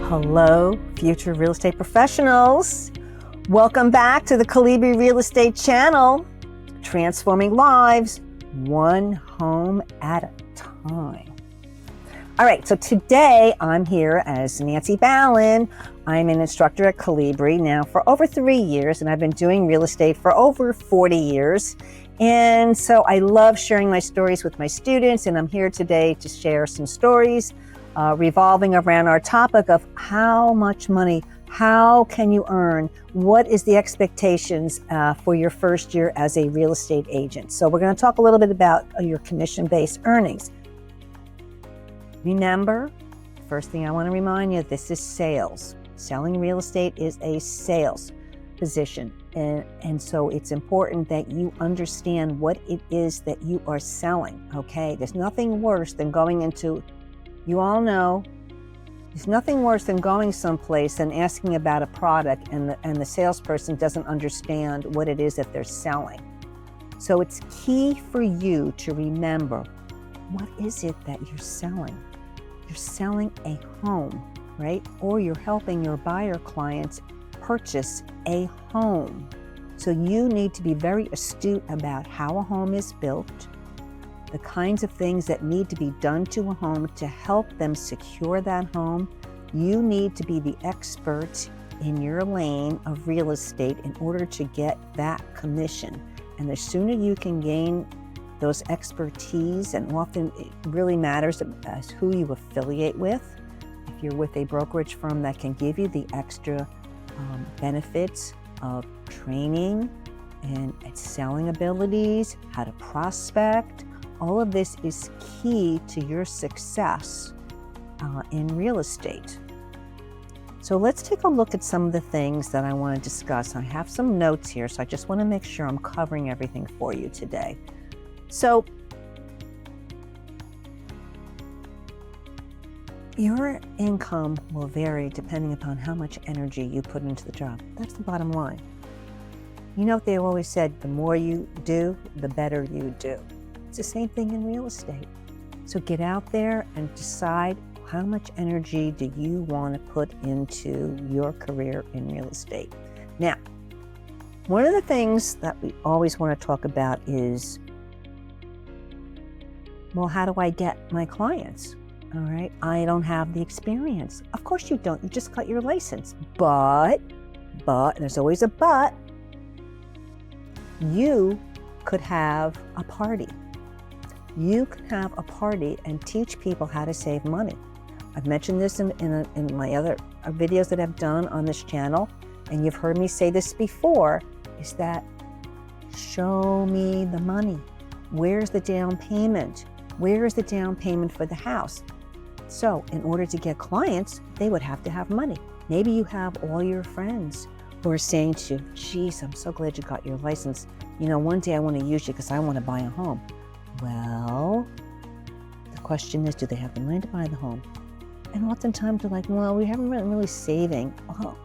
Hello, future real estate professionals. Welcome back to the Colibri Real Estate channel, transforming lives one home at a time. All right, so today I'm here as Nancy Ballin. I'm an instructor at Colibri now for over 3 years, and I've been doing real estate for over 40 years. And so I love sharing my stories with my students, and I'm here today to share some stories revolving around our topic of how much money, how can you earn, what is the expectations for your first year as a real estate agent. So we're going to talk a little bit about your commission-based earnings. Remember, first thing I want to remind you, this is sales. Selling real estate is a sales position. And so it's important that you understand what it is that you are selling, okay? There's nothing worse than going into, you all know, there's nothing worse than going someplace and asking about a product and the salesperson doesn't understand what it is that they're selling. So it's key for you to remember, what is it that you're selling? You're selling a home, right? Or you're helping your buyer clients purchase a home. So you need to be very astute about how a home is built, the kinds of things that need to be done to a home to help them secure that home. You need to be the expert in your lane of real estate in order to get that commission. And the sooner you can gain those expertise, and often it really matters as who you affiliate with. If you're with a brokerage firm that can give you the extra benefits of training and selling abilities, how to prospect, all of this is key to your success in real estate. So let's take a look at some of the things that I want to discuss. I have some notes here, so I just want to make sure I'm covering everything for you today. So your income will vary depending upon how much energy you put into the job. That's the bottom line. You know what they always said, the more you do, the better you do. It's the same thing in real estate. So get out there and decide how much energy do you want to put into your career in real estate. Now, one of the things that we always want to talk about is, well, how do I get my clients? All right, I don't have the experience. Of course you don't, you just got your license. But, there's always a but, you could have a party. You can have a party and teach people how to save money. I've mentioned this in my other videos that I've done on this channel, and you've heard me say this before, is that show me the money. Where's the down payment? Where is the down payment for the house? So in order to get clients, they would have to have money. Maybe you have all your friends who are saying to you, geez, I'm so glad you got your license. You know, one day I want to use you because I want to buy a home. Well, the question is, do they have the money to buy the home? And oftentimes they're like, well, we haven't been really saving. Oh,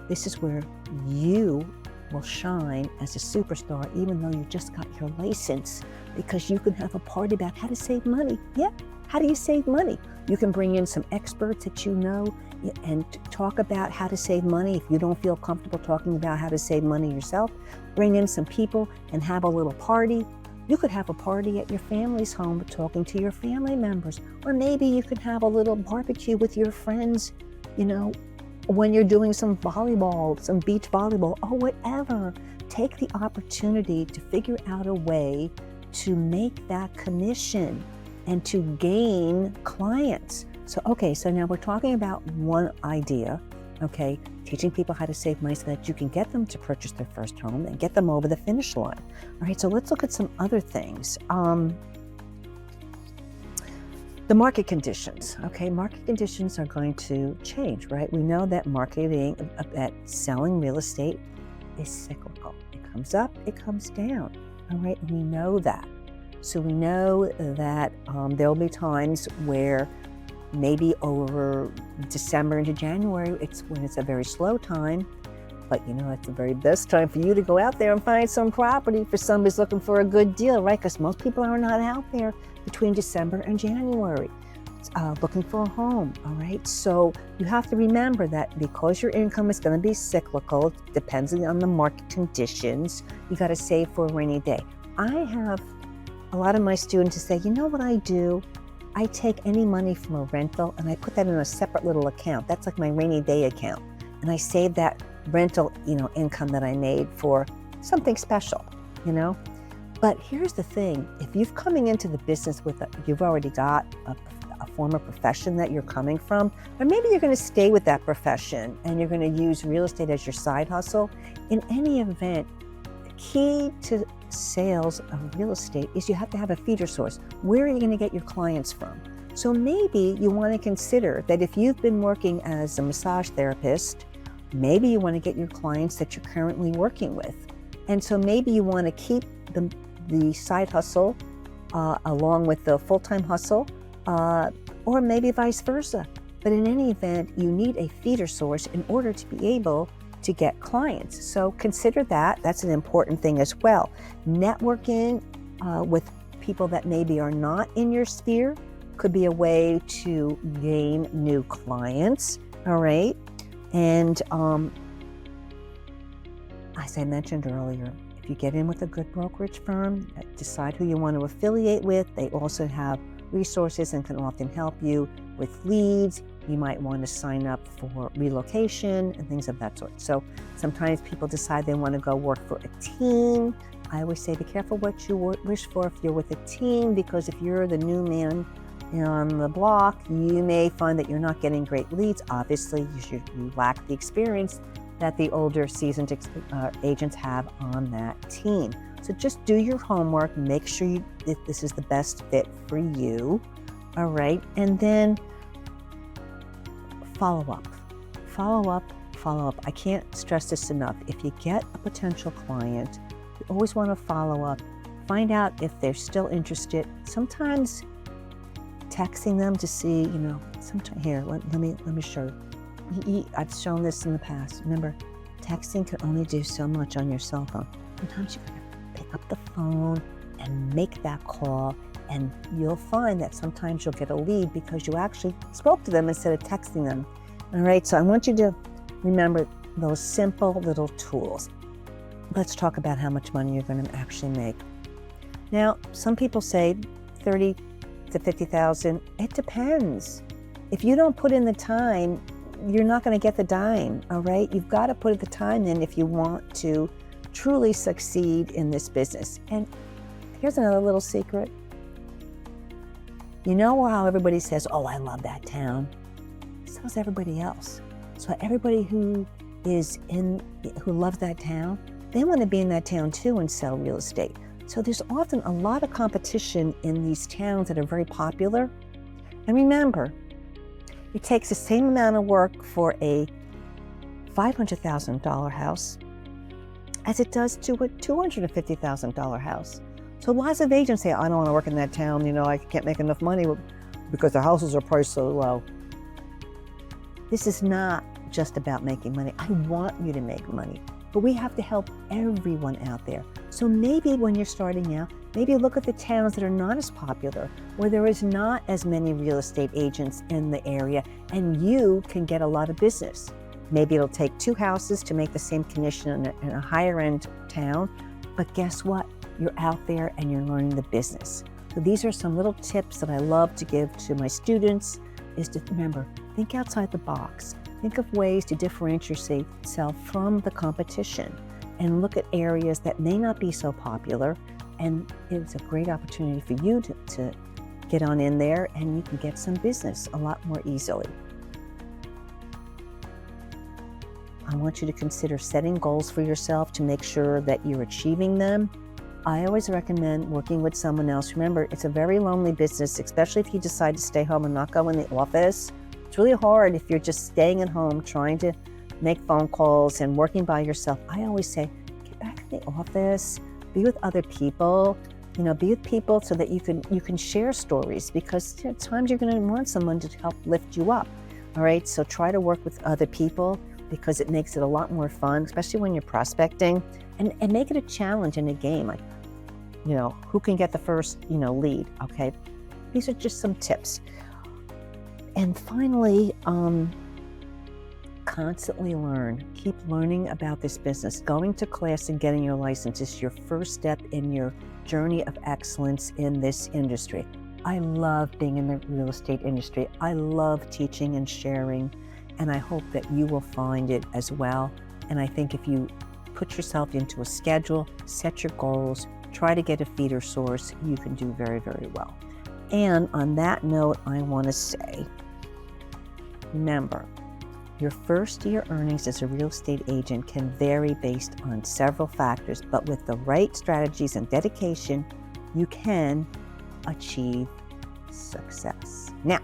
this is where you will shine as a superstar, even though you just got your license, because you can have a party about how to save money. Yeah, how do you save money? You can bring in some experts that you know and talk about how to save money. If you don't feel comfortable talking about how to save money yourself, bring in some people and have a little party. You could have a party at your family's home talking to your family members, or maybe you could have a little barbecue with your friends, you know, when you're doing some volleyball, some beach volleyball, or whatever. Take the opportunity to figure out a way to make that commission and to gain clients. So, okay, so now we're talking about one idea, okay, teaching people how to save money so that you can get them to purchase their first home and get them over the finish line. All right, so let's look at some other things. The market conditions, okay, market conditions are going to change, right? We know that marketing, that selling real estate is cyclical. It comes up, it comes down, all right, and we know that. So we know that there'll be times where maybe over December into January, it's when it's a very slow time, but you know, it's the very best time for you to go out there and find some property for somebody's looking for a good deal, right? Because most people are not out there between December and January. looking for a home, all right? So you have to remember that because your income is going to be cyclical, depending on the market conditions, you got to save for a rainy day. I have a lot of my students who say, you know what I do? I take any money from a rental and I put that in a separate little account. That's like my rainy day account. And I save that rental, income that I made for something special, But here's the thing, if you're coming into the business you've already got a form of profession that you're coming from, or maybe you're going to stay with that profession and you're going to use real estate as your side hustle. In any event, the key to sales of real estate is you have to have a feeder source. Where are you going to get your clients from? So maybe you want to consider that if you've been working as a massage therapist, maybe you want to get your clients that you're currently working with. And so maybe you want to keep the side hustle along with the full-time hustle, or maybe vice versa. But in any event, you need a feeder source in order to be able to get clients. So consider that. That's an important thing as well. Networking with people that maybe are not in your sphere could be a way to gain new clients, all right? And as I mentioned earlier, if you get in with a good brokerage firm, decide who you want to affiliate with. They also have resources and can often help you with leads. You might want to sign up for relocation and things of that sort. So sometimes people decide they want to go work for a team. I always say be careful what you wish for if you're with a team, because if you're the new man on the block, you may find that you're not getting great leads. Obviously, you lack the experience that the older seasoned agents have on that team. So just do your homework, make sure that this is the best fit for you, all right? And then follow up. I can't stress this enough. If you get a potential client, you always want to follow up. Find out if they're still interested. Sometimes texting them to see, sometimes here, let me show you. I've shown this in the past. Remember, texting can only do so much on your cell phone. Sometimes you gotta pick up the phone and make that call, and you'll find that sometimes you'll get a lead because you actually spoke to them instead of texting them. All right, so I want you to remember those simple little tools. Let's talk about how much money you're going to actually make. Now, some people say 30 to 50,000. It depends. If you don't put in the time, you're not going to get the dime, all right? You've got to put the time in if you want to truly succeed in this business. And here's another little secret. You know how everybody says, oh, I love that town? So does everybody else. So everybody who loves that town, they want to be in that town too and sell real estate. So there's often a lot of competition in these towns that are very popular. And remember, it takes the same amount of work for a $500,000 house as it does to a $250,000 house. So lots of agents say, I don't want to work in that town, I can't make enough money because the houses are priced so low. This is not just about making money. I want you to make money, but we have to help everyone out there. So maybe when you're starting out, maybe look at the towns that are not as popular, where there is not as many real estate agents in the area, and you can get a lot of business. Maybe it'll take 2 houses to make the same commission in a higher end town, but guess what? You're out there and you're learning the business. So these are some little tips that I love to give to my students, is to remember, think outside the box. Think of ways to differentiate yourself from the competition and look at areas that may not be so popular. And it's a great opportunity for you to get on in there, and you can get some business a lot more easily. I want you to consider setting goals for yourself to make sure that you're achieving them. I always recommend working with someone else. Remember, it's a very lonely business, especially if you decide to stay home and not go in the office. It's really hard if you're just staying at home, trying to make phone calls and working by yourself. I always say, get back in the office, be with other people, be with people so that you can share stories, because at times you're going to want someone to help lift you up. All right, so try to work with other people, because it makes it a lot more fun, especially when you're prospecting, and make it a challenge in a game. Like, who can get the first, lead, okay? These are just some tips. And finally, constantly learn. Keep learning about this business. Going to class and getting your license is your first step in your journey of excellence in this industry. I love being in the real estate industry. I love teaching and sharing, and I hope that you will find it as well. And I think if you put yourself into a schedule, set your goals, try to get a feeder source, you can do very, very well. And on that note, I want to say, remember, your first year earnings as a real estate agent can vary based on several factors, but with the right strategies and dedication, you can achieve success. Now,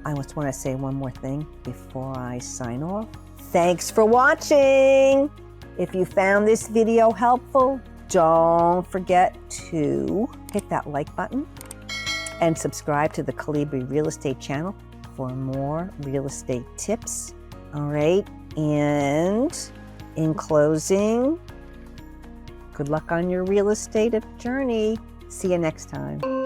I just want to say one more thing before I sign off. Thanks for watching. If you found this video helpful, don't forget to hit that like button and subscribe to the Colibri Real Estate channel for more real estate tips. All right. And in closing, good luck on your real estate journey. See you next time.